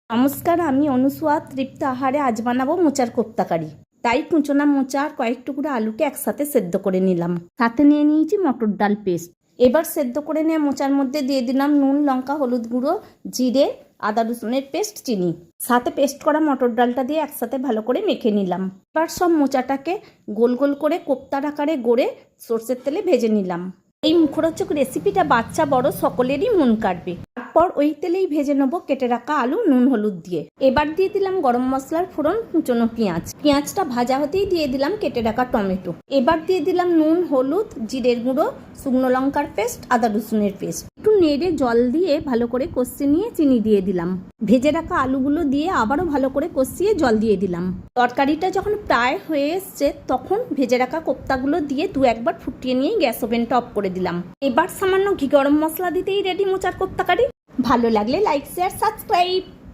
নমস্কার, আমি অনুসুয়া তৃপ্ত আহারে আজ বানাবো মোচার কোপ্তাকারি। তাই কুচনা মোচা আর কয়েক টুকরো আলুকে একসাথে সেদ্ধ করে নিলাম। সাথে নিয়ে নিয়েছি মটর ডাল পেস্ট। এবার সেদ্ধ করে নিয়ে মোচার মধ্যে দিয়ে দিলাম নুন, লঙ্কা, হলুদ গুঁড়ো, জিরে, আদা রসুনের পেস্ট, চিনি। সাথে পেস্ট করা মটর ডালটা দিয়ে একসাথে ভালো করে মেখে নিলাম। এবার সব মোচাটাকে গোল গোল করে কোপ্তার আকারে গড়ে সর্ষের তেলে ভেজে নিলাম। এই মুখরোচক রেসিপিটা বাচ্চা বড় সকলেরই মন কাটবে। তারপর ওই তেলেই ভেজে নেবো কেটে রাখা আলু নুন হলুদ দিয়ে। এবার দিয়ে দিলাম গরম মশলার ফোড়ন, কুচনো পেঁয়াজ। পেঁয়াজটা ভাজা হতেই দিয়ে দিলাম কেটে রাখা টমেটো। এবার দিয়ে দিলাম নুন, হলুদ, জিরের গুঁড়ো, শুকনো লঙ্কার পেস্ট, আদা রসুনের পেস্ট। একটু নেড়ে জল দিয়ে ভালো করে কষিয়ে নিয়ে চিনি দিয়ে দিলাম। ভেজে রাখা আলুগুলো দিয়ে আবারও ভালো করে কষিয়ে জল দিয়ে দিলাম। তরকারিটা যখন প্রায় হয়ে এসছে তখন ভেজে রাখা কোপ্তাগুলো দিয়ে দু একবার ফুটিয়ে নিয়ে গ্যাস ওভেনটা অফ করে দিলাম। এবার সামান্য ঘি গরম মশলা দিতেই রেডি মোচার কোপ্তাকারি। ভালো লাগলে লাইক, শেয়ার, সাবস্ক্রাইব।